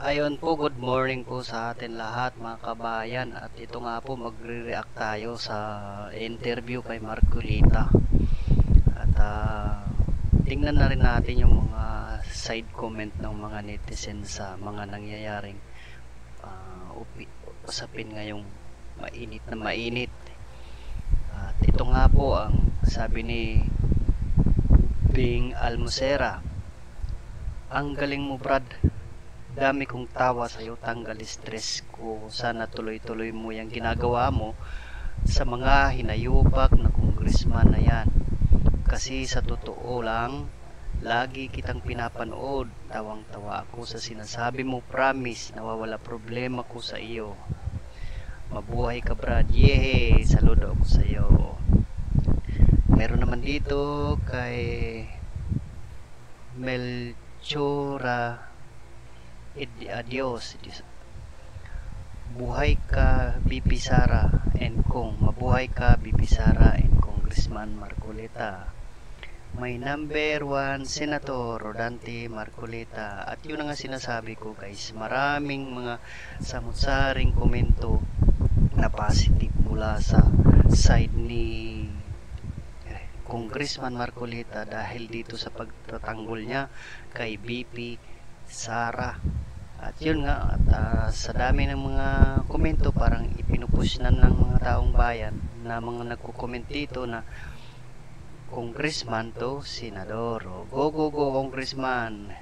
Ayon po, good morning po sa atin lahat mga kabayan. At ito nga po, magre-react tayo sa interview kay Marcolita. At tingnan na rin natin yung mga side comment ng mga netizen sa mga nangyayaring usapin ngayong mainit na mainit. At ito nga po ang sabi ni Bing Almosera. Ang galing mo, Brad. Dami kong tawa sa'yo, tanggal stress ko. Sana tuloy-tuloy mo yung ginagawa mo sa mga hinayupak na congressman na yan. Kasi sa totoo lang, lagi kitang pinapanood. Tawang-tawa ako sa sinasabi mo. Promise, nawawala problema ko sa iyo. Mabuhay ka, Brad. Yehey! Saludo ako sa iyo. Meron naman dito kay Melchora Adios. Buhay ka, BP Sara and Kong. Mabuhay ka, BP Sara and Congressman Marcolita. May number 1 Senator Rodante Marcolita. At yun nga sinasabi ko, guys. Maraming mga samut-saring komento na positive mula sa side ni Congressman Marcolita dahil dito sa pagtatanggol niya kay BP Sara. At yun nga, at sa dami ng mga komento, parang ipinupush na ng mga taong bayan na mga nagko-comment dito na congressman to senador. Go go go congressman,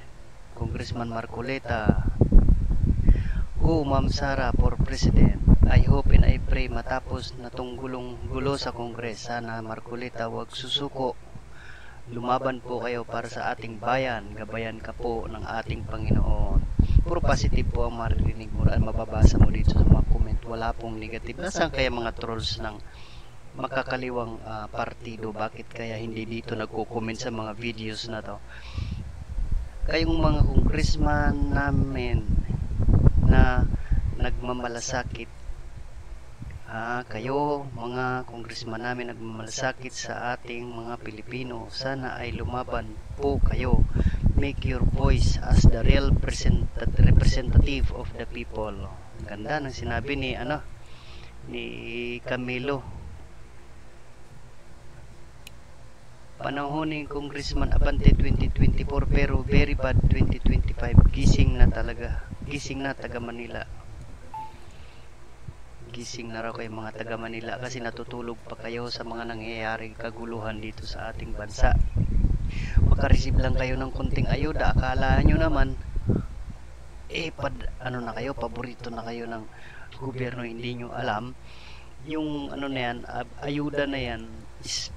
Congressman Marcolita. Go Ma'am Sara for president. I hope and I pray matapos na tong gulo sa Kongres. Sana Marcolita wag susuko. Lumaban po kayo para sa ating bayan. Gabayan ka po ng ating Panginoon. Puro positive po ang maririnig mo at mababasa mo dito sa mga comment. Wala pong negative. Nasaan kaya mga trolls ng makakaliwang partido? Bakit kaya hindi dito nagko-comment sa mga videos na to? Kayong mga congressman namin na nagmamalasakit, kayo mga congressman namin nagmamalasakit sa ating mga Pilipino, sana ay lumaban po kayo. Make your voice as the real representative of the people. Ang ganda ng sinabi ni Camilo. Panahon ni Congressman Abante 2024 pero very bad 2025. Gising na talaga. Gising na taga Manila. Gising na raw kayo mga taga Manila kasi natutulog pa kayo sa mga nangyayaring kaguluhan dito sa ating bansa. Makareceive lang kayo ng konting ayuda, akala nyo naman na kayo, paborito na kayo ng gobyerno. Hindi nyo alam yung na yan, ayuda na yan is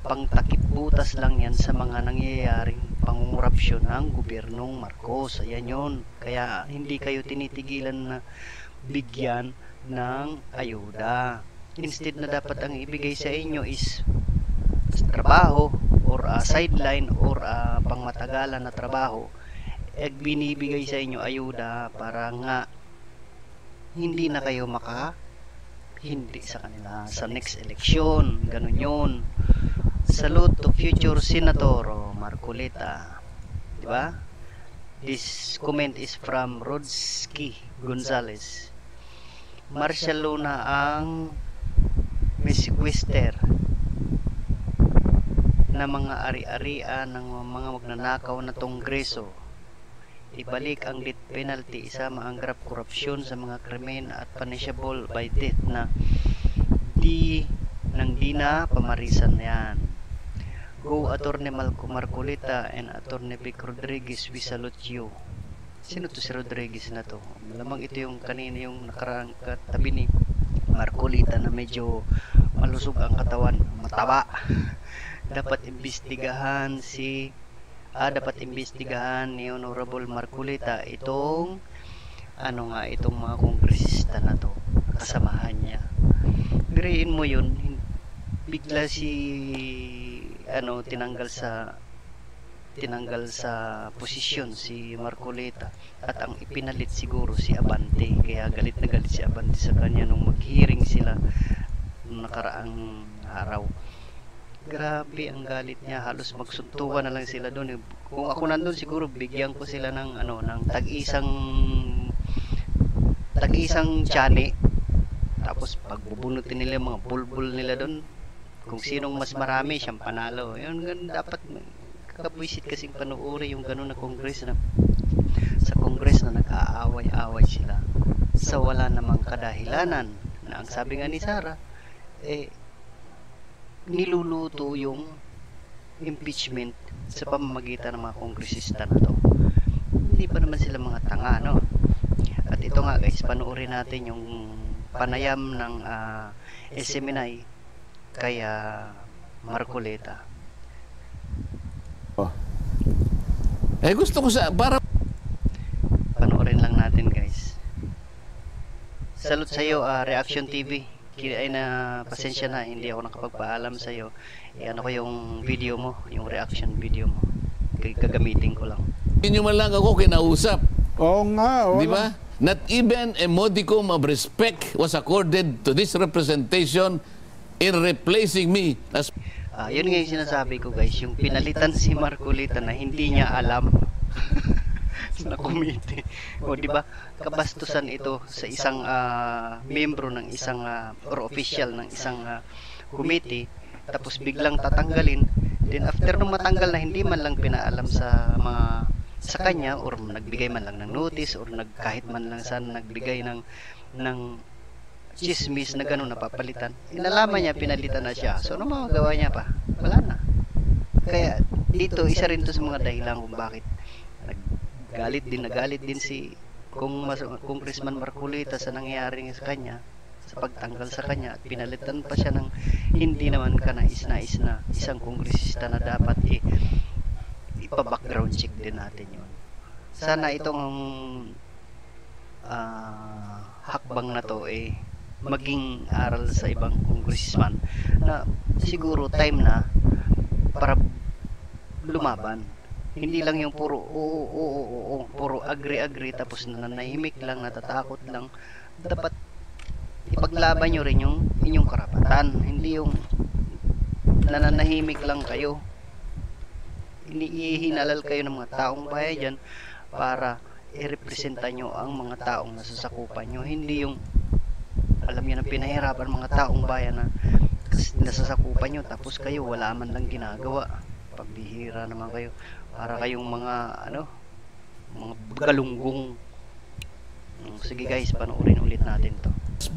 pangtakip butas lang yan sa mga nangyayaring pangungurapsyon ng gobyernong Marcos. Ayan yun, kaya hindi kayo tinitigilan na bigyan ng ayuda. Instead na dapat ang ibigay sa inyo is trabaho or sideline or pangmatagalan na trabaho, binibigay sa inyo ayuda para nga hindi na kayo hindi sa kanila sa next election. Ganun yun. Salute to future Senator Marcolita, diba? This comment is from Rodsky Gonzalez. Marshall Luna ang misquester na mga ari-arian ng mga magnanakaw na Kongreso. Ibalik ang death penalty, isama ang grab korupsyon sa mga krimen at punishable by death na di na pamarisan yan. Go Attorney Marcolita and Attorney Vic Rodriguez, we salute you. Sino to si Rodriguez na to? Malamang ito yung kanina yung nakaraang katabi ni Marcolita na medyo malusog ang katawan, mataba. Dapat imbestigahan ni Honorable Marcolita itong itong mga kongresista na to, kasamahan niya. Biriin mo yun, bigla tinanggal sa posisyon si Marcolita at ang ipinalit siguro si Abante. Kaya galit na galit si Abante sa kanya nung mag-hearing sila nung nakaraang araw. Grabe ang galit niya, halos magsuntukan na lang sila doon. Kung ako nandun, siguro bigyan ko sila ng ano, ng tag-isang tiyanik. Tapos pagbubunutin nila yung mga bulbul nila doon, kung sinong mas marami siyang panalo. Yun, dapat kakabwisit kasing panuuri yung gano'n na kongres na sa kongres na nag-aaway-away sila sa wala namang kadahilanan, na ang sabi nga ni Sara, niluluto yung impeachment sa pamamagitan ng mga kongresista na to. Hindi pa naman sila mga tanga, no? At ito nga guys, panoorin natin yung panayam ng SMNI kay Marcoleta. Gusto ko para panoorin lang natin guys. Salute sa iyo, Reaction TV. Ay na pasensya na, hindi ako nakapagpaalam sa iyo. Ano ko yung video mo, yung reaction video mo. Gagamitin ko lang. Hindi man lang ako kinausap. Oo nga, oo. Di ba? Not even a modicum of respect was accorded to this representation in replacing me as... Yun nga yung sinasabi ko guys, yung pinalitan si Marcoleta na hindi niya alam na committee. O di ba? Kabastusan ito sa isang membro ng isang or official ng isang committee, tapos biglang tatanggalin. Then after nung matanggal na, hindi man lang pinaalam sa kanya, or nagbigay man lang ng notice, or kahit man lang sana nagbigay ng chismis na gano'n napapalitan. Inalaman niya, pinalitan na siya. So ano magagawa niya pa? Wala na. Kaya dito, isa rin to sa mga dahilan kung bakit nagalit din si Congressman Marcoleta sa nangyayari sa kanya, sa pagtanggal sa kanya, at pinalitan pa siya ng hindi naman kanais-nais na isang kongresista na dapat ipa-background check din natin yun. Sana itong hakbang na to maging aral sa ibang congressman na siguro time na para lumaban. Hindi lang yung puro puro agree tapos nananahimik lang, natatakot lang. Dapat ipaglaban nyo rin yung inyong karapatan, hindi yung nananahimik lang kayo. Inihinalal kayo ng mga taong bayan dyan para i-representa nyo ang mga taong nasasakupan nyo, hindi yung alam nyo na pinahirapan mga taong bayan na nasasakupan nyo, tapos kayo wala man lang ginagawa. Pagbihira naman kayo, para kayong mga mga galunggong. Sige guys, panoorin ulit natin to.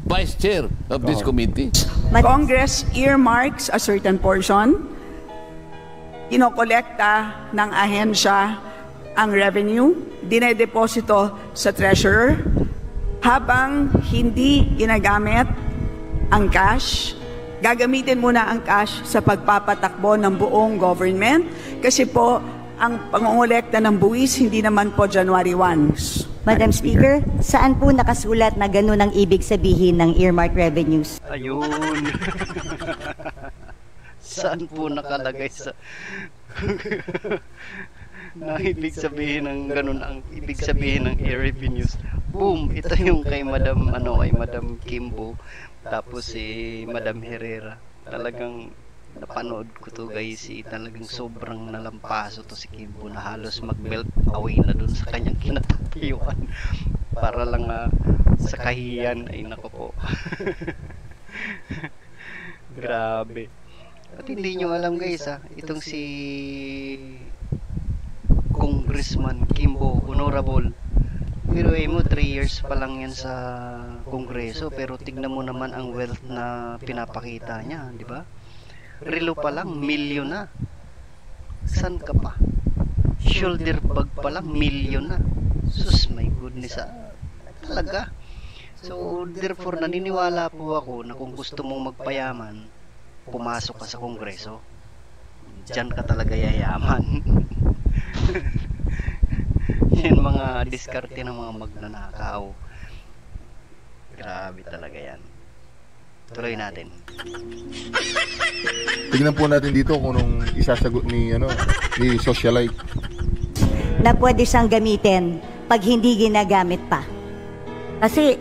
Vice Chair of this committee. Congress earmarks a certain portion, kinokolekta ng ahensya ang revenue, dinedeposito sa treasurer, habang hindi ginagamit ang cash, gagamitin muna ang cash sa pagpapatakbo ng buong government, kasi po ang pangongolekta ng buwis hindi naman po January 1. Madam Speaker, saan po nakasulat na ganun ang ibig sabihin ng earmark revenues? Ayun. Saan po nakalagay sa na ibig sabihin ng ganun ang ibig sabihin ng revenues? Boom, ito yung kay Madam Madam Kimbo, tapos si Madam Herrera. Talagang napanood ko to guys, talagang sobrang nalampaso to si Kimbo na halos mag-melt away na dun sa kanyang kinatatayuan para lang sa kahiyan. Ay nako po. Grabe. At hindi nyo alam guys itong si Congressman Kimbo, honorable, pero mo 3 years pa lang yan sa Kongreso, pero tignan mo naman ang wealth na pinapakita niya, di ba? Relo pa lang, milyon na. San ka pa? Shoulder bag pa lang, milyon na. Sus, my goodness talaga. So therefore naniniwala po ako na kung gusto mong magpayaman, pumasok ka sa Kongreso, diyan ka talaga yayaman. Yan mga diskarte ng mga magnanakaw. Grabe talaga yan. Tuloy natin. Tignan po natin dito kung anong isasagot ni socialite. Na pwede siyang gamitin pag hindi ginagamit pa. Kasi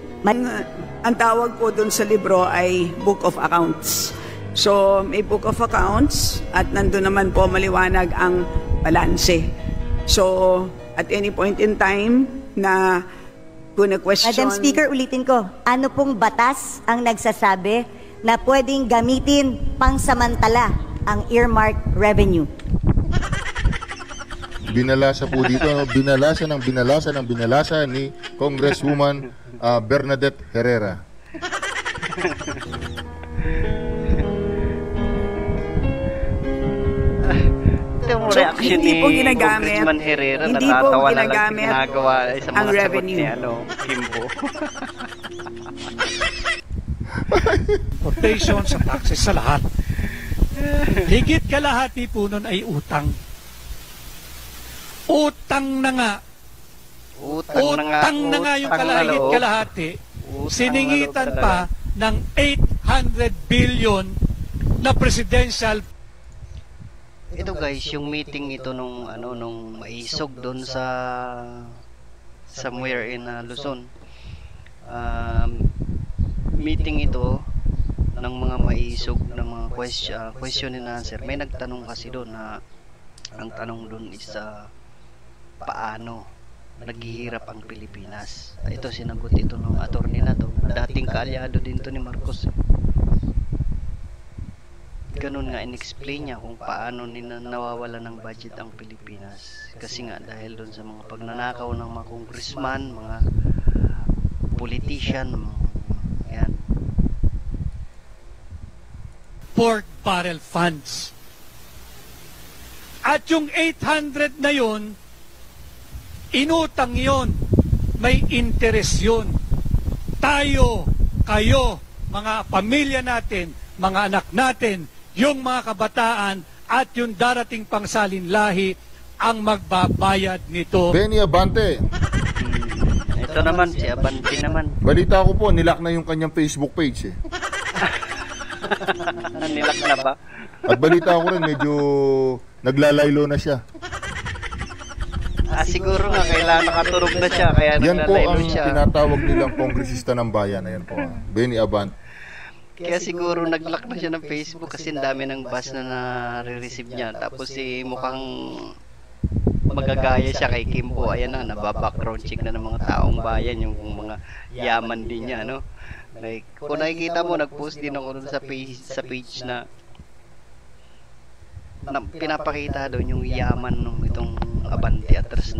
ang tawag po dun sa libro ay Book of Accounts. So may Book of Accounts at nandun naman po maliwanag ang balanse. So, at any point in time na kung na-question... Madam Speaker, ulitin ko, ano pong batas ang nagsasabi na pwedeng gamitin pangsamantala ang earmark revenue? Binalasa po dito, binalasa ni Congresswoman Bernadette Herrera. Ito mo So, reaction hindi ni po ginagamit- Congressman Herrera, hindi po natatawa na lang sa ginagamit ginagawa sa ang mga sagot revenue. ni Kimbo. Importation sa taxes sa lahat. Higit kalahati po nun ay utang. Utang na nga. Utang na nga Yung utang na higit loob. kalahati. Utang Siningitan na loob pa ng 800 billion na presidential. Ito guys, yung meeting ito nung maisog doon sa somewhere in Luzon. Meeting ito ng mga maisog ng mga question and answer. May nagtanong kasi doon na ang tanong doon is paano naghihirap ang Pilipinas. Ito sinagot ito ng attorney na to. Dating kaalyado din to ni Marcos. Ganun nga in-explain niya kung paano nawawala ng budget ang Pilipinas. Kasi nga dahil doon sa mga pagnanakaw ng mga congressman, mga politician, yan. Pork barrel funds. At yung 800 na yon, inutang yon, may interest yon. Tayo, kayo, mga pamilya natin, mga anak natin, yung mga kabataan at yung darating pangsalinlahi ang magbabayad nito. Benny Abante, Ito naman, si Abante naman. balita ko po, nilak na yung kanyang Facebook page eh. Nilak na ba? At balita ko rin, medyo naglalaylo na siya. Siguro nga, kailangan nakaturog na siya, kaya Yan po naglalaylo ang siya. tinatawag nilang kongresista ng bayan. Ayan po, Benny Abante. Kaya siguro nag-lock na siya ng Facebook kasi ang dami ng bus na nare-receive niya. Tapos mukhang magagaya siya kay Kimbo. Ayan na, nababackground check na ng mga taong bayan, yung mga yaman din niya, no? Like, kung nakikita mo, nag-post din ako dun sa page na pinapakita doon yung yaman nung itong Abante address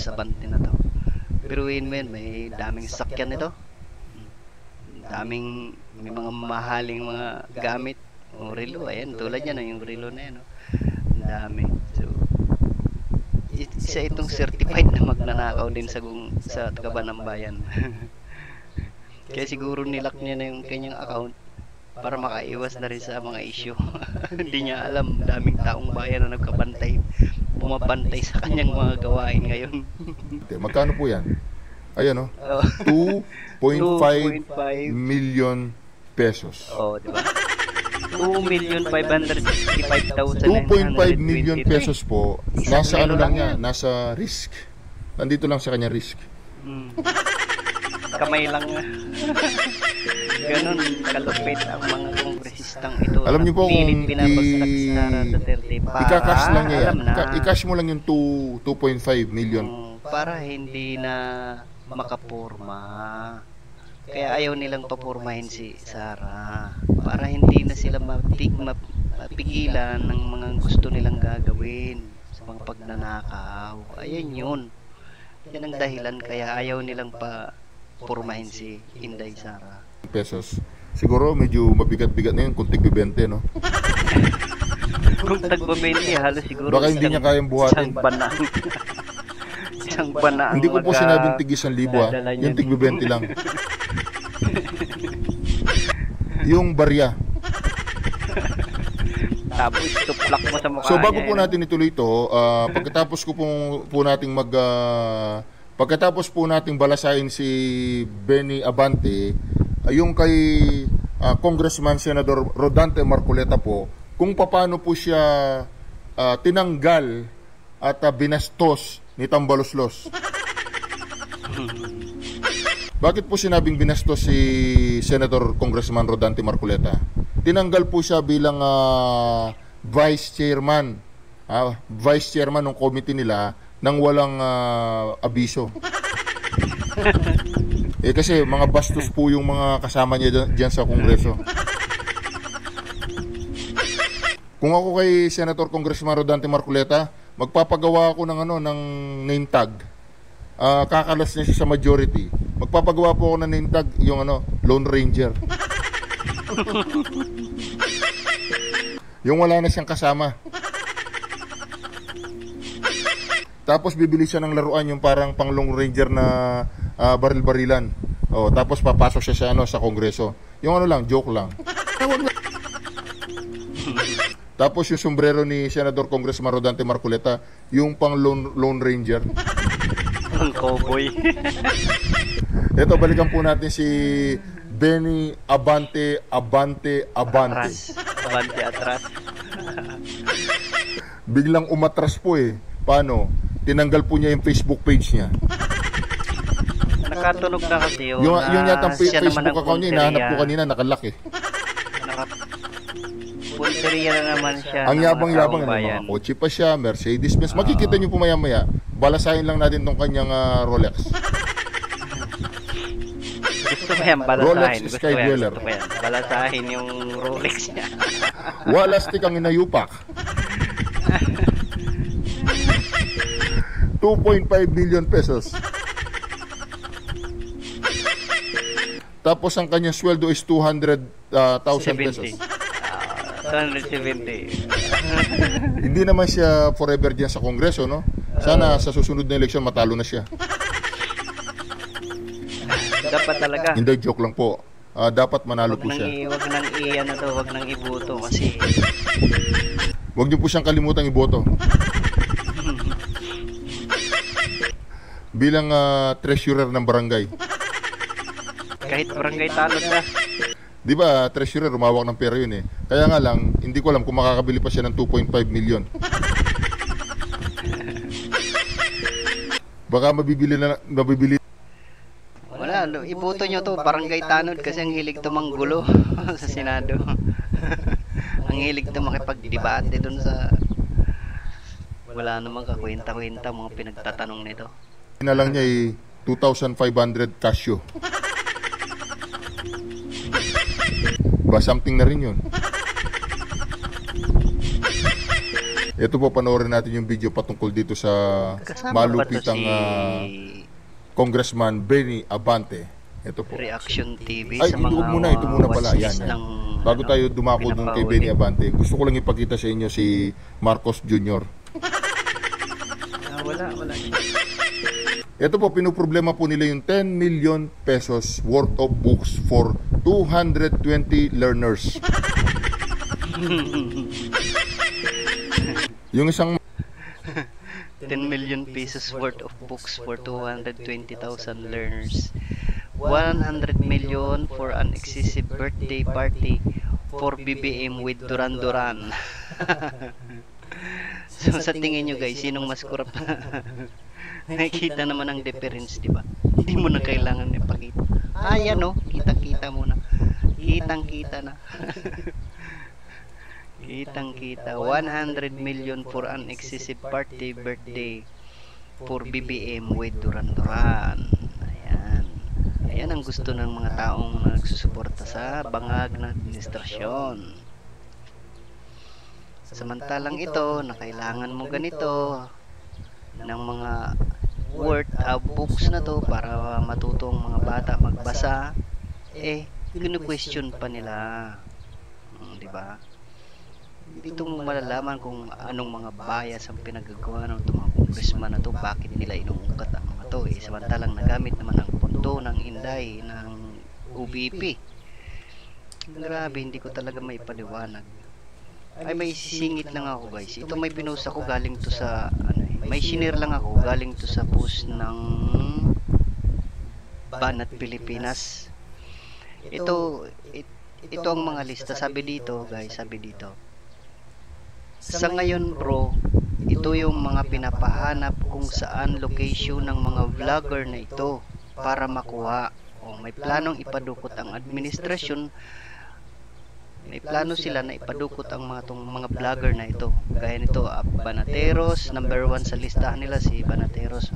Abante na to. Pero mo yun, may daming sakyan nito. May mga mahaling mga gamit o relo, ayan, tulad yan, yung relo na yan, no? Ang dami. So, isa itong certified na magnanakaw din sa Kaban ng Bayan. Kaya siguro nilak niya na yung kanyang account para makaiwas na rin sa mga issue. Hindi niya alam, daming taong bayan na bumabantay sa kanyang mga gawain ngayon. Magkano po yan? Ayan, no? 2.5 million pesos. Oh, di ba? 2,565,923. 2.5 million pesos po. Nasa ano lang yan? Nasa risk. Nandito lang sa kanya risk. Kamay lang. Ganun, kalupit ang mga kongresistang ito. Alam niyo po kung pinapagsalak si Sara Duterte para, ika-cash lang niya yan. alam na, I-cash mo lang yung 2.5 million. para hindi na makapurma. Kaya ayaw nilang papurmahin si Sara. Para hindi na sila mapigilan ng mga gusto nilang gagawin sa mga pagnanakaw. Ayan yun. Yan ang dahilan kaya ayaw nilang papurmahin si Inday Sara. Pesos. Siguro medyo mabigat-bigat na yun kung tig-20, no? Kung tagba-20, halos siguro Baka hindi niya kayang buhatin. Isang bana. Hindi ko po sinabing tig-1,000, ha? dadala niyan. Yung tig-20 lang. Yung barya. Tapos tuplak mo sa mukha So bago niya, po natin ituloy ito, pagkatapos po nating balasahin si Benny Abante, yung kay Congressman Senador Rodante Marcoleta po, kung paano po siya tinanggal at binastos ni Tambaloslos. Bakit po sinabing binastos si Senator Congressman Rodante Marcoleta? Tinanggal po siya bilang vice chairman ng committee nila nang walang abiso. Kasi mga bastos po yung mga kasama niya dyan sa Kongreso. Kung ako kay Senator Congressman Rodante Marcoleta, magpapagawa ako ng name tag. Kakalas niya siya sa majority. Magpapagawa po ako ng name tag, yung Lone Ranger. Yung wala na siyang kasama. Tapos bibili siya ng laruan, yung parang pang Lone Ranger na baril-barilan. Tapos papasok siya sa Kongreso. Yung joke lang. Tapos yung sombrero ni Senador Congressman Rodante Marcoleta, yung pang Lone Ranger. Ang cowboy. Ito, balikan po natin si Benny Abante. Atras. Abante atras. Biglang umatras po Paano? Tinanggal po niya yung Facebook page niya. Nakatunog na kasi yun. Yung yatang siya naman Facebook ang account niya, hinahanap ko kanina, nakalak Punteriya na naman siya. Ang yabang-yabang, mga mga kotse pa siya, Mercedes Benz. Makikita niyo po maya-maya. Balasahin lang natin tong kanyang Rolex. Gusto ko yan, balasahin. Rolex Gusto Sky Dweller. ko yan. Balasahin yung Rolex niya. Walastik ang inayupak. 2.5 million pesos. Tapos ang kanyang sweldo is 200,000 pesos. 270. Hindi naman siya forever diyan sa Kongreso, no? Sana sa susunod na eleksyon matalo na siya. Dapat talaga. Hindi, joke lang po. Dapat manalo po siya. Wag nang iboto kasi Huwag niyo po siyang kalimutang iboto. Bilang treasurer ng barangay. kahit barangay talon na. Di ba, treasurer, umawak ng pera yun Kaya nga lang, hindi ko alam kung makakabili pa siya ng 2.5 million. Baka mabibili. Wala, iboto nyo to, barangay tanod kasi ang hilig to manggulo sa Senado. Ang hilig to makipagdebate dun sa wala namang kakwenta-kwenta mga pinagtatanong nito. Na lang niya 2,500 Casio. Ba, something na rin yun. Ito po, panoorin natin yung video patungkol dito sa malupitang Congressman Benny Abante. Ito po. Reaction TV Ay, sa mga ito muna pala. Yan. Bago tayo dumako dun kay Benny Abante, gusto ko lang ipakita sa inyo si Marcos Jr. Wala. Ito po, pinuproblema po nila yung 10 million pesos worth of books for 220 learners. Yung isang 10 million pesos worth of books for 220,000 learners. 100 million for an excessive birthday party for BBM with Duran Duran. So sa tingin nyo guys, sinong mas kurap? Nakikita naman ang difference, di ba? Hindi mo na kailangan ipakita. Ayan kita-kita mo na. Kitang-kita na. Kitang-kita. 100 million for an excessive party birthday for BBM with Duran Duran. Ayan. Ayan ang gusto ng mga taong nagsusuporta sa bangag na administrasyon. Samantalang ito, na kailangan mo ganito ng mga worth of books na to para matuto ang mga bata magbasa, kinu-question pa nila. Di ba? Dito mo malalaman kung anong mga bias ang pinagagawa ng mga congressman na to, bakit nila inuungkat ang mga to. Samantalang nagamit naman ang pondo ng Inday ng UBP. Grabe, hindi ko talaga maipaliwanag. Ay, may sisingit lang ako guys. Ito may pinost ako galing to sa may shinare lang ako galing to sa post ng Banat Pilipinas. Ito ang mga lista. Sabi dito guys, sa ngayon bro, ito yung mga pinapahanap kung saan location ng mga vlogger na ito para makuha. May planong ipadukot ang administrasyon may plano sila na ipadukot ang mga vlogger na ito. Gaya nito, Banateros, number 1 sa listahan nila si Banateros.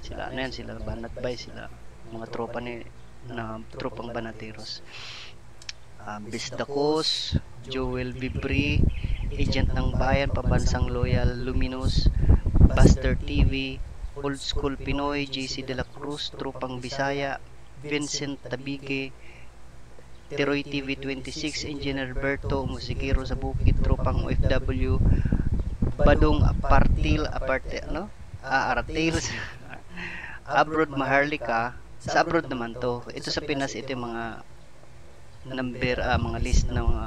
Sila ano yan, sila Banatbay, sila mga tropa tropang Banateros. Bisdakos, Joel Bibri, Agent ng Bayan, Pambansang Loyal, Luminous, Buster TV, Old School Pinoy, JC De La Cruz, Tropang Bisaya, Vincent Tabige, Teroy TV 26, Engineer Berto, Musikero sa Bukid, Tropang OFW, Badong Artils, Abroad Maharlika. Sa abroad naman to. Ito sa Pinas, ito yung mga mga list ng mga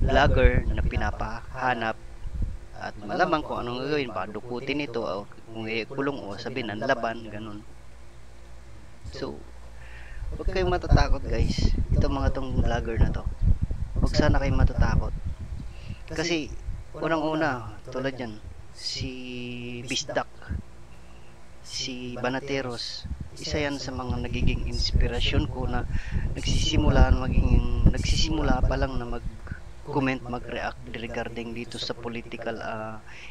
vlogger na pinapahanap at malaman kung anong gagawin, padukutin ito o kung kulong o sabihin ang laban, ganun. So, huwag kayong matatakot guys, itong mga tong vlogger na to, huwag sana kayong matatakot kasi unang-una tulad yan, si Bisdak, si Banateros, isa yan sa mga nagiging inspirasyon ko na nagsisimula pa lang na mag-comment, mag-react regarding dito sa political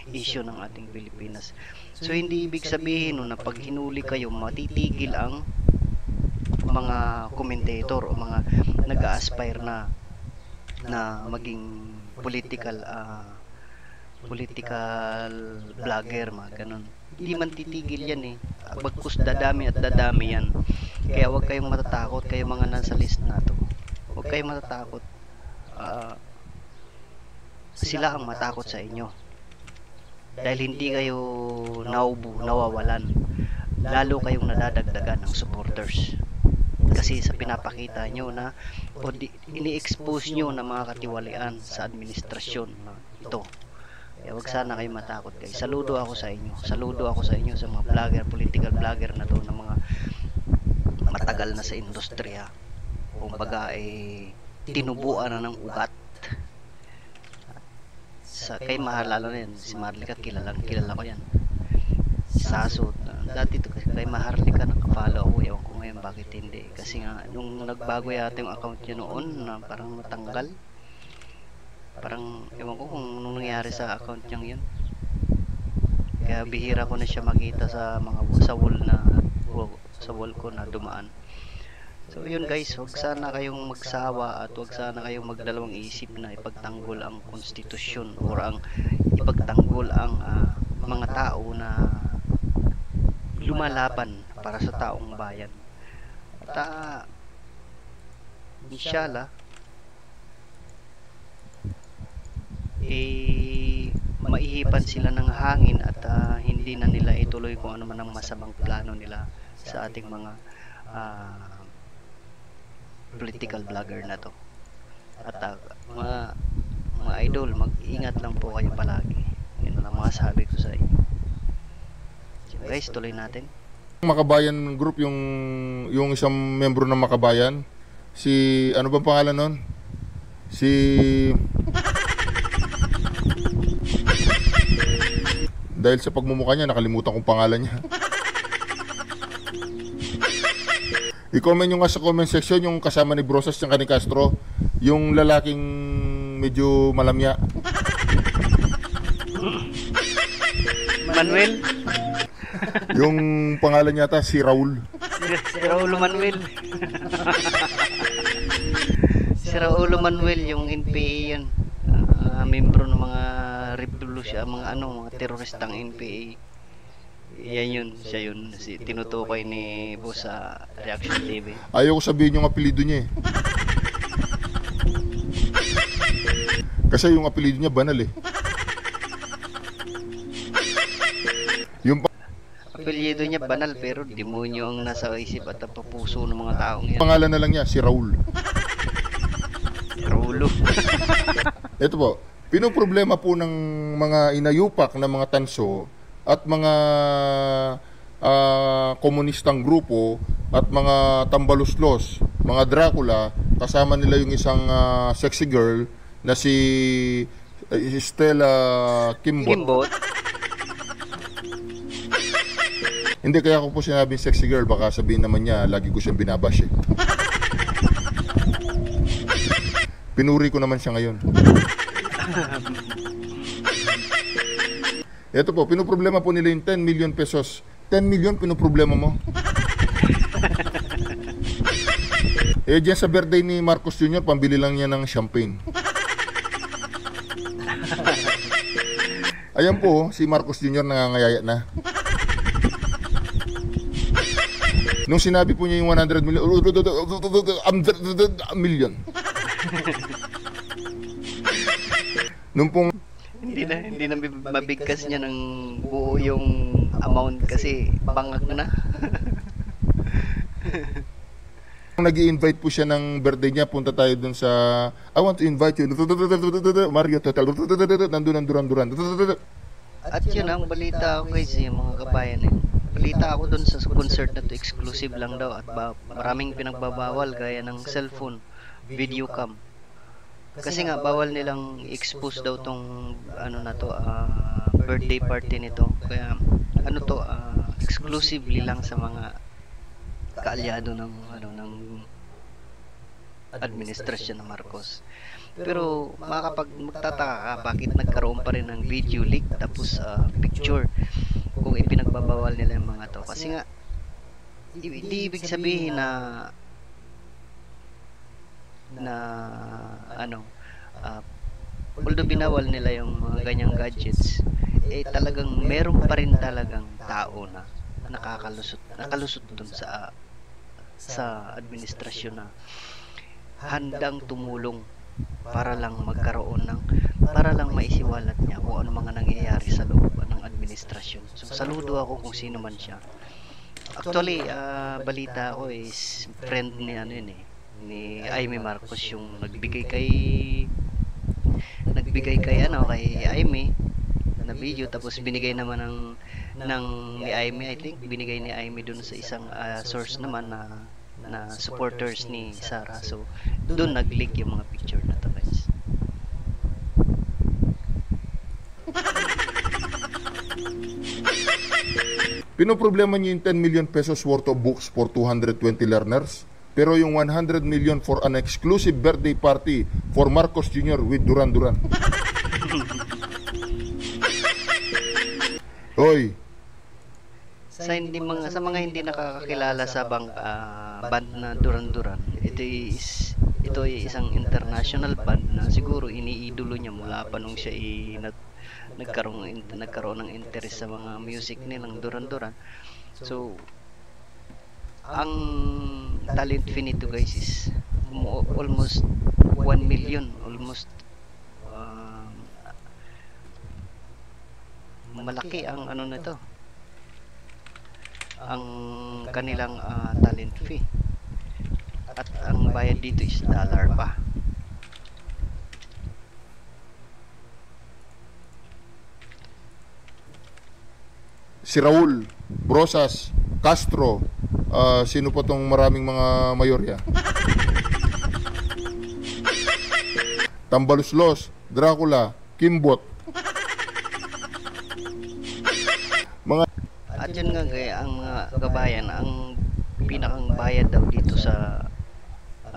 issue ng ating Pilipinas. So hindi ibig sabihin na pag hinuli kayo matitigil ang mga commentator o mga nag-a-aspire na maging political vlogger, mga ganun. Hindi man titigil yan eh. Bagkus dadami at dadami yan. Kaya huwag kayong matatakot, kayo mga nasa list na to. Huwag kayong matatakot. Sila ang matakot sa inyo. Dahil hindi kayo nawawalan. Lalo kayong nadadagdagan ng supporters. Kasi sa pinapakita nyo na o ini-expose nyo na mga katiwalian sa administrasyon na ito. Kaya wag sana kayo matakot guys. Saludo ako sa inyo. Saludo ako sa inyo sa mga vlogger, political vlogger na to, na mga matagal na sa industriya. Kumbaga tinubuan na ng ugat. Kay Mahal, lalo na yan, si Maharlika, kilala ko yan. Saso, dati to kay Maharlika nakapalo ako, ewan ko ngayon bakit hindi. Kasi nga, nung nagbago yata yung account niya noon, na parang matanggal. Parang, ewan ko kung nung nangyari sa account niya yun. Kaya bihira ko na siya makita sa wall ko na dumaan. So yun guys, huwag sana kayong magsawa at huwag sana kayong magdalawang isip na ipagtanggol ang konstitusyon o ipagtanggol ang mga tao na lumalaban para sa taong bayan. At inshallah maihipan sila ng hangin at hindi na nila ituloy kung ano man ang masamang plano nila sa ating mga political vlogger na to. At mga idol, mag-ingat lang po kayo palagi. Yun lang mga sabi ko sa inyo. So guys, tuloy natin. Makabayan group, yung isang membro ng Makabayan, si ano bang pangalan nun? Dahil sa pagmumukha niya, nakalimutan kong pangalan niya. I-comment nyo nga sa comment section yung kasama ni Brosas ng Kani Castro, yung lalaking medyo malamya. Manuel? Yung pangalan niya ata si Raul. Si Raul Manuel. Si Raul Manuel, yung NPA yan. Membro ng mga revolusyon, mga teroristang NPA. Yan yun, siya yun. Tinutukoy ni Boss sa Reaction TV. Ayaw ko sabihin yung apelido niya eh. Kasi yung apelido niya banal eh. Yung apelyido niya banal pero demonyo ang nasa isip at ang puso ng mga taong yan. Pangalan na lang niya, si Raul. Si Raulo. Ito po, pinoproblema po ng mga inayupak na mga tanso at mga komunistang grupo at mga tambaluslos, mga Dracula, kasama nila yung isang sexy girl na si Stella Kimbot. Hindi, kaya ko po sinabing sexy girl, baka sabihin naman niya lagi ko siyang binabash eh. Pinuri ko naman siya ngayon. Ito po, pinoproblema po nila yung 10 million pesos. 10 million, pinoproblema mo? Diyan sa birthday ni Marcos Jr., pambili lang niya ng champagne. Ayan po, si Marcos Jr. nangangayaya na. Nung sinabi po niya yung 100 million. Nung pong Hindi na mabigkas niya ng buo yung amount kasi bangag na. nag-i-invite po siya ng birthday niya, punta tayo dun sa I want to invite you Mario Hotel, nandun ang Duran-Duran. At yun ang balita ko guys, yung mga kabayan eh. Balita ako dun sa concert na to, exclusive lang daw at maraming pinagbabawal gaya ng cellphone, video cam. Kasi nga bawal nilang expose daw tong ano na to, birthday party nito. Kaya ano to, exclusively lang sa mga kaalyado ng ng administrasyon ng Marcos. Pero magtataka ka bakit nagkaroon pa rin ng video leak tapos picture kung ipinagbabawal nila yung mga to. Kasi nga hindi ibig sabihin na although binawal nila yung mga ganyang gadgets, eh talagang meron pa rin talagang tao na nakalusot dun sa administrasyon na handang tumulong para lang para lang maisiwalat niya kung ano mga nangyayari sa loob ng administrasyon. So saludo ako kung sino man siya. Actually, balita ko is friend ni ni Aimee Marcos yung nagbigay kay Aimee na video, tapos binigay naman ng ni Aimee, I think binigay ni Aimee dun sa isang source naman na supporters ni Sara. So doon nag-leak yung mga picture na to guys. Pinoproblema niyo yung 10 million pesos worth of books for 220 learners, pero yung 100 million for an exclusive birthday party for Marcos Jr. with Duran-Duran. Hoy, Sa mga hindi nakakakilala sa band na Duran-Duran, ito ay isang international band na siguro iniidolo niya mula pa nung siya nagkaroon ng interest sa mga music nilang Duran-Duran. So ang talent fee nito guys is almost 1 million, malaki ang ano nito, ang kanilang talent fee, at ang bayad dito is dollar pa. si Raul, Brosas, Castro, sino pa tong maraming mga mayorya? Tambaluslos, Dracula, Kimbot. At yun nga ang mga kabayan, ang pinakang bayad daw dito sa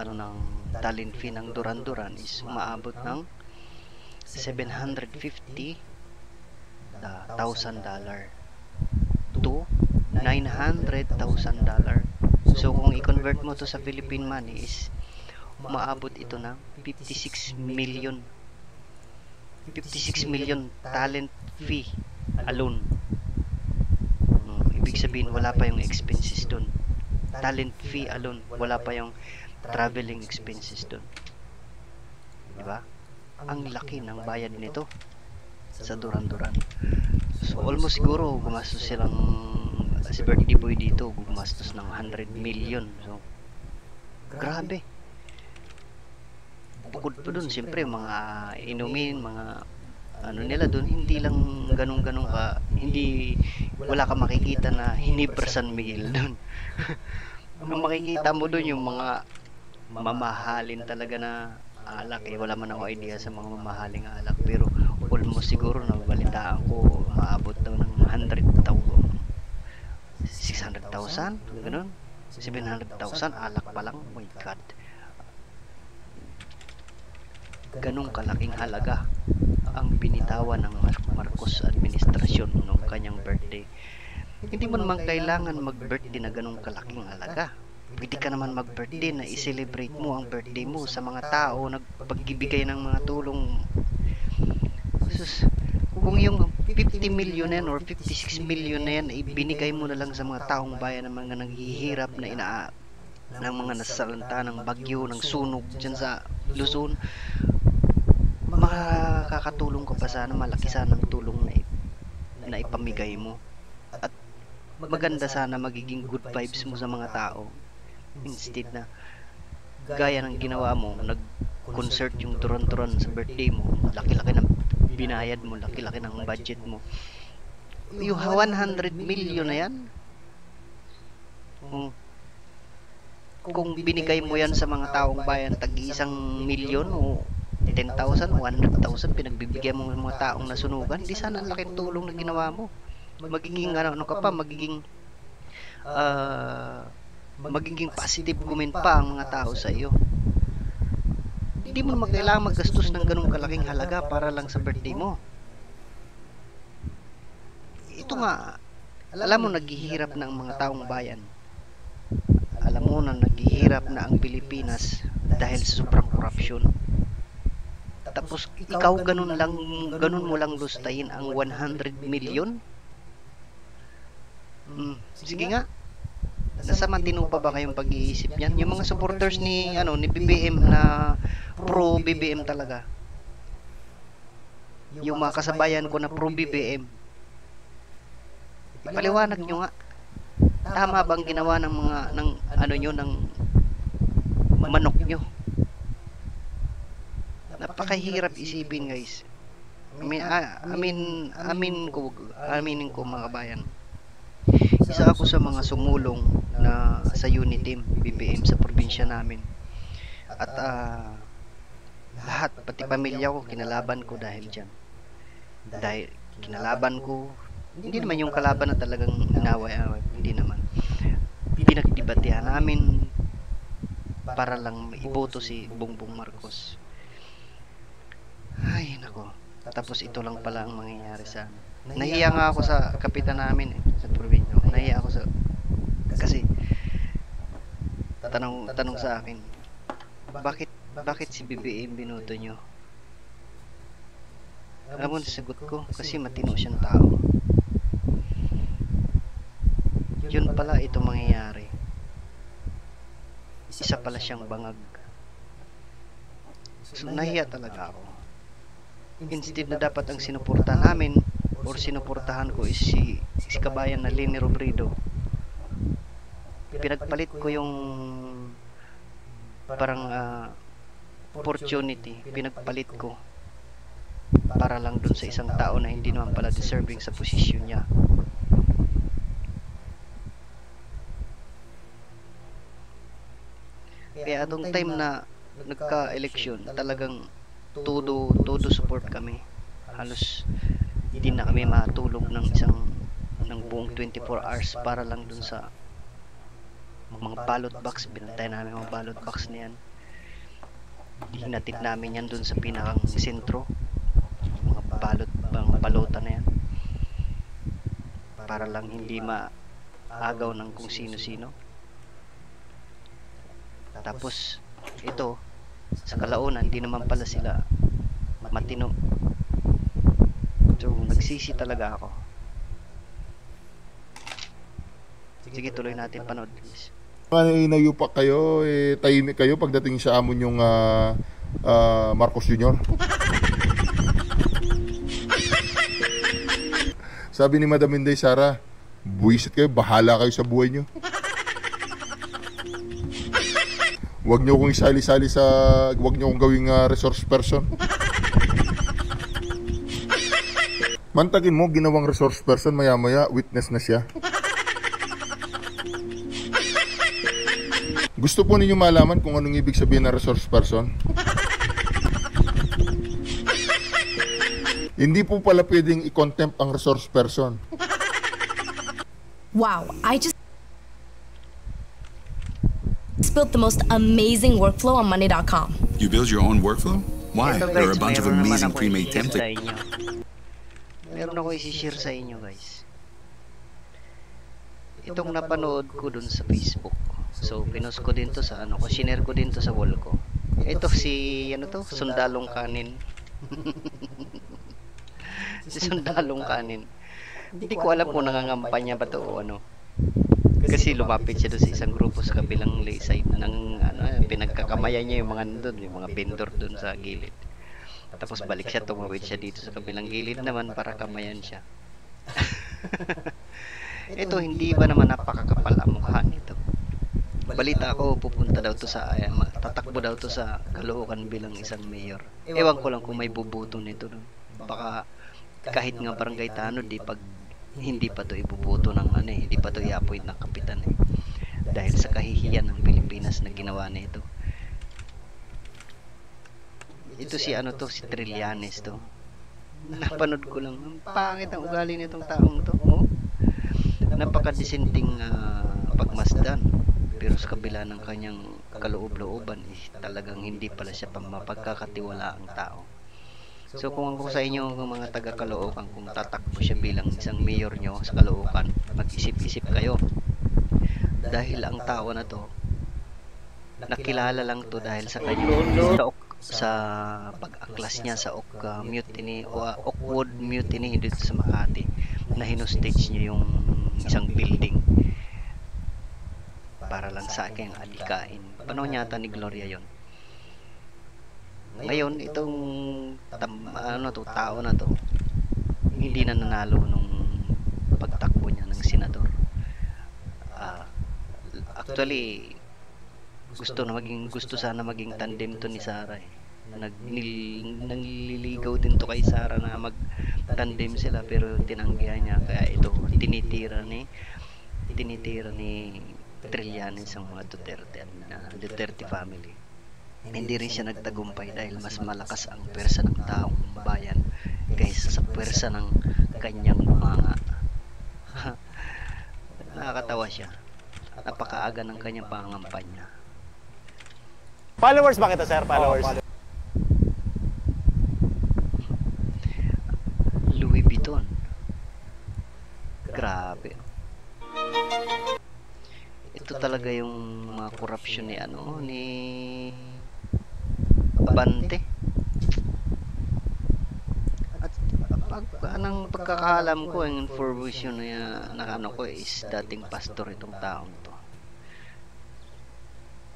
ng talent fee ng Duran-Duran is umaabot ng $750,000 to $900,000. So kung i-convert mo to sa Philippine money is umaabot ito ng 56 million talent fee alone. Ibig sabihin wala pa yung expenses doon. Talent fee alone, wala pa yung traveling expenses doon. Diba? Ang laki ng bayad nito sa Duran-Duran. So almost siguro gumastos silang, si birthday boy dito gumastos ng 100 million. So grabe. Bukod pa doon, siyempre mga inumin, mga nila doon, hindi lang ganun-ganun ka, wala ka makikita na hinibra San Miguel doon. Ang makikita mo doon yung mga mamahalin talaga na alak, wala man ako idea sa mga mamahaling alak, pero almost siguro na balitaan ko maabot daw ng 100,000, 600,000, ganun, 700,000 alak pa lang. Oh my god. ganong kalaking halaga ang binitawan ng Marcos administrasyon nung kanyang birthday. Hindi mo naman kailangan mag-birthday na ganong kalaking halaga. Pwede ka naman mag-birthday na i-celebrate mo ang birthday mo sa mga tao, nagpagbibigay ng mga tulong. Sus, kung yung 50 million yan or 56 million na yan, ibinigay mo na lang sa mga taong bayan ng mga naghihirap na ng mga nasalanta ng bagyo, ng sunog dyan sa Luzon, makakatulong ka pa sana, malaki sana ang tulong na ipamigay mo. At maganda sana magiging good vibes mo sa mga tao. Instead na gaya ng ginawa mo, nag-concert yung turon-turon sa birthday mo, laki-laki ng binayad mo, laki-laki ng budget mo. Yung 100 million na yan, kung binigay mo yan sa mga taong bayan, tag-1 milyon o 10,000, 100,000, pinagbibigyan mo ng mga taong nasunugan, hindi sana ang laking tulong na ginawa mo. Magiging magiging positive comment pa ang mga tao sa iyo. Hindi mo naman kailangan maggastos ng ganung kalaking halaga para lang sa birthday mo. Ito nga, alam mo naghihirap na ang mga taong bayan. Alam mo na naghihirap na ang Pilipinas dahil sa sobrang korupsyon. Tapos ikaw ganun mo lang lustayin ang 100 million? Sige nga. Nasa matino pa ba kayong pag-iisip niyan? Yung mga supporters ni BBM na pro BBM talaga. Yung mga kasabayan ko na pro BBM. Paliwanag nyo nga. Tama bang ginawa ng mga ng manok nyo? Napakahirap isipin, guys. Aminin ko mga kabayan. Isa ako sa mga sumulong na sa unit team BBM sa probinsya namin. At lahat, pati pamilya ko, kinalaban ko dahil dyan. Dahil kinalaban ko, hindi naman yung kalaban na talagang inaway-away, hindi naman. Pinagdebatehan namin para lang iboto si Bongbong Marcos. Ay, nako. Tapos ito lang pala ang mangyayari sa amin. Nahiya nga ako sa kapitan namin sa probinsya. Nahiya ako kasi tanong sa akin, bakit si BBM binoto nyo? Alam mo, sagot ko, kasi matino siyang tao. Yun pala ito mangyayari. Isa pala siyang bangag. So, nahiya talaga ako. Instead na dapat ang sinuportahan namin or sinuportahan ko is si kabayan na Leni Robredo, pinagpalit ko yung parang opportunity, pinagpalit ko para lang dun sa isang tao na hindi naman pala deserving sa posisyon niya. Kaya atong time na nagka-eleksyon, talagang todo support kami. Halos hindi na kami matulog ng buong 24 hours para lang dun sa mga ballot box. Binantay namin mga ballot box na yan. Hinatid namin yan dun sa pinakang sentro, mga balota na yan, para lang hindi maagaw ng kung sino-sino. Tapos ito sa kalaunan, hindi naman pala sila matino. So, nagsisi talaga ako. Sige, tuloy natin panood, please. Inayo pa kayo, tahimik kayo pagdating sa amon yung Marcos Jr. Sabi ni Madam Inday Sara, buwisit kayo, bahala kayo sa buhay nyo. Huwag nyo kong isali-sali huwag nyo kong gawing resource person. Mantagin mo, ginawang resource person, maya-maya, witness na siya. Gusto po ninyo malaman kung anong ibig sabihin na resource person? Hindi po pala pwedeng i-contempt ang resource person. Wow, I just built the most amazing workflow on Monday.com. You build your own workflow? Why? Ito, There are guys, a bunch of meron naman amazing ako pre-made i-share sa templates. inyo. Meron ako i-share sa inyo, guys. Itong napanood ko dun sa Facebook. So, pinost ko din to sa ano ko, shinare ko din to sa wall ko. Ito si, ano to, Sundalong Kanin. Si Sundalong Kanin. Hindi ko alam kung nangangampanya ba to o ano. Kasi lumapit siya doon sa isang grupo sa kabilang side ng ano, pinagkakamayan niya yung mga nandun, yung mga vendor doon sa gilid. Tapos balik siya, tumawid siya dito sa kabilang gilid naman para kamayan siya. Ito, hindi ba naman napakakapal ang mukha nito? Balita ako, pupunta daw to sa, tatakbo daw to sa Caloocan bilang isang mayor. Ewan ko lang kung may bubuto nito. No? Baka kahit nga barangay tanod, hindi pa to ibubuto ng ano hindi pa to i-appoint ng kapitan dahil sa kahihiyan ng Pilipinas na ginawa nito. Ito si ano to, si Trillanes to. Napanood ko lang, ang pangit ang ugali nitong taong to. Oh. Napaka-dissenting pagmasdan, pero sa kabila ng kanyang kaloob-looban talagang hindi pala siya mapagkakatiwala ang tao. So kung ako sa inyo mga taga Caloocan, kung tatakbo siya bilang isang mayor nyo sa Caloocan, mag-isip-isip kayo. Dahil ang tao na to, nakilala lang to dahil sa kanyang sa pag-aklas niya sa Oakwood Mutiny dito sa Makati, na hinostage niya yung isang building para lang sa aking adikain. Panahon yata ni Gloria yon. Ngayon, itong tao na to, hindi na nanalo nung pagtakbo niya ng senador. Actually, gusto sana maging tandem to ni Sara. Nagliligaw din to kay Sara na mag-tandem sila, pero tinanggihan niya. Kaya ito, tinitira ni Trillanes ang mga Duterte family. Hindi rin siya nagtagumpay dahil mas malakas ang pwersa ng taong bayan kaysa sa pwersa ng kanyang bumanga. Nakakatawa siya. Napakaaga ng kanyang pangangampanya. Followers ba kita, sir? Followers? Louis Vuitton. Grabe. Ito talaga yung mga korupsyon ni Bante. At anong pagkakaalam ko, ang information na ano ko is dating pastor itong taong to.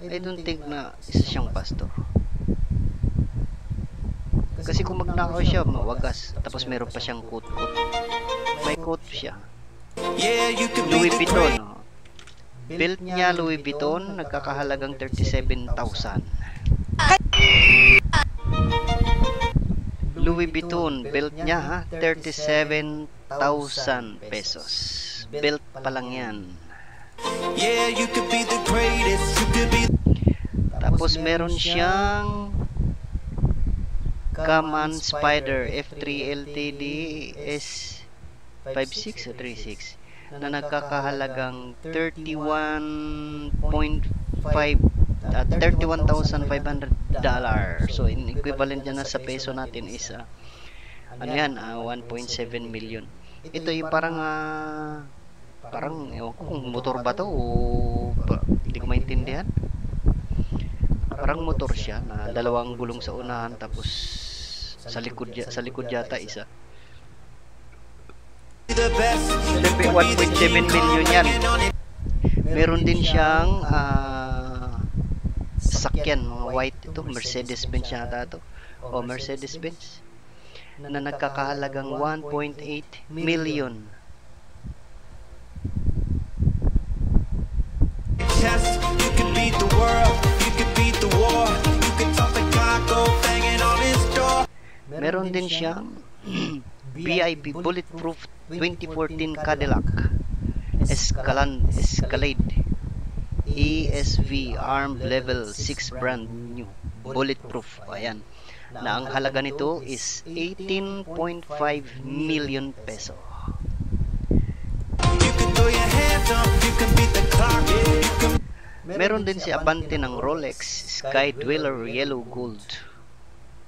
I don't think na isa siyang pastor. Kasi kung magnakaw siya, mawagas. Tapos meron pa siyang quote-quote. May quote siya. Louis Vuitton. No? Built niya Louis Vuitton, nagkakahalagang 37,000. Louis Vuitton, built niya 37,000 pesos. Built pa lang yan. Tapos meron siyang Kaman Spider F3 LTD S56 o 36 na nagkakahalagang 31,500 $. So in equivalent niya na sa peso natin is 1.7 million. Ito ay parang ewan ko kung motor ba to o hindi ko maintindihan. Parang motor siya na dalawang gulong sa unahan, tapos sa likod yata isa. 1.7 million yan. Meron din siyang sasakyan, mga white ito, Mercedes-Benz yata ito, o Mercedes-Benz, na nagkakahalagang 1.8 million. Meron din siyang VIP Bulletproof 2014 Cadillac Escalade ESV Armed Level 6 brand new bulletproof. Ayan, na ang halaga nito is 18.5 million peso. Meron din si Abante ng Rolex Sky Dweller Yellow Gold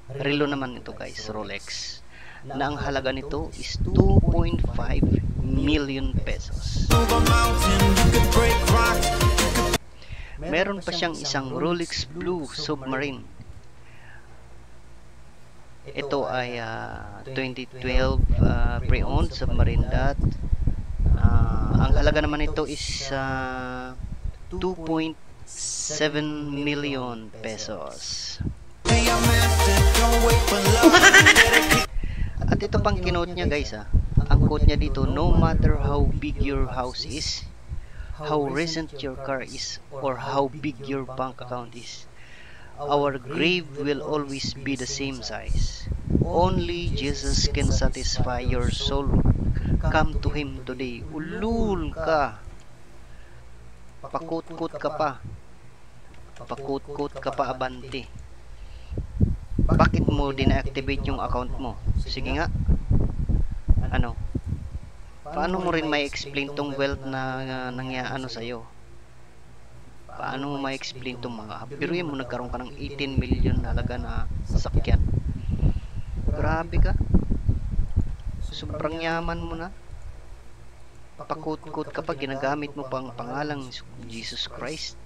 Relo naman ito guys, Rolex, na ang halaga nito is 2.5 million pesos. Meron pa siyang isang Rolex Blue Submarine. Ito ay 2012 pre-owned submarine that ang halaga naman ito is 2.7 million pesos. At ito pang kinote niya guys ang quote niya dito, no matter how big your house is, how recent your car is, or how big your bank account is, our grave will always be the same size. Only Jesus can satisfy your soul. Come to Him today. Ulul ka. Pakut-kut ka pa. Pakut-kut ka pa, abante. Bakit mo din-activate yung account mo? Sige nga. Ano? Paano mo rin may explain tong wealth na nangyano sa'yo? Paano mo may explain tong mga biruin mo nagkaroon ka ng 18 million halaga na sasakyan? Grabe ka. Sobrang yaman mo na. Pakut-kut ka pa, ginagamit mo pang pangalang Jesus Christ.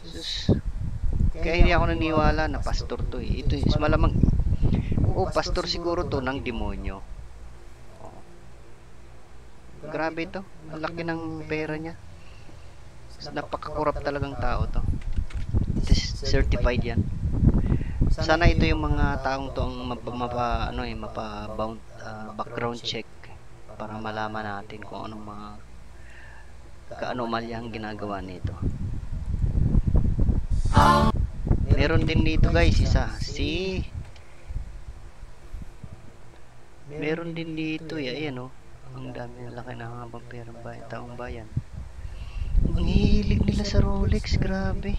Jesus. Kaya hindi ako naniwala na pastor to eh. Ito is malamang, pastor siguro to ng demonyo. Grabe to. Ang laki ng pera niya. Napaka-corrupt talagang tao to. Certified yan. Sana ito yung mga taong to ang background check para malaman natin kung anong mga kaanomalya ang ginagawa nito. Meron din dito guys meron din dito ayan ang dami ng laki na habang perang bayan, taong bayan. Ang hilig nila sa Rolex, grabe.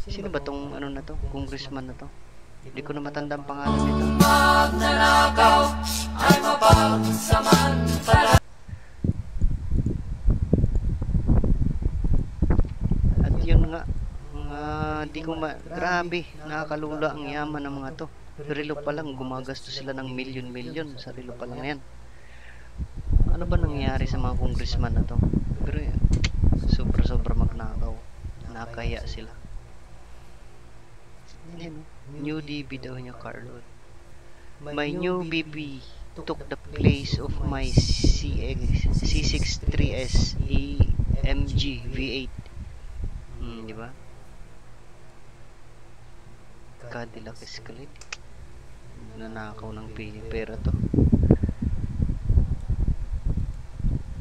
Sino ba tong na to? Congressman na to? Hindi ko na matanda ang pangalan nito. At yun nga, di ko grabe, nakakalula ang yaman ng mga to. Relo pa lang, gumagastos sila ng milyon-milyon sa relo pa lang yan. Ano ba nangyari sa mga congressman na to? Pero sobra-sobra magnakaw. Nakaya sila. New DB daw niya, Carlo. My new BB took the place of my C63S AMG V8. Di ba? Cadillac Escalade. Nanakaw ng pera to.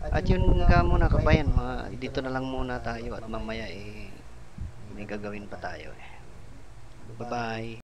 At yun nga muna kabayan, dito na lang muna tayo at mamaya may gagawin pa tayo. Bye bye.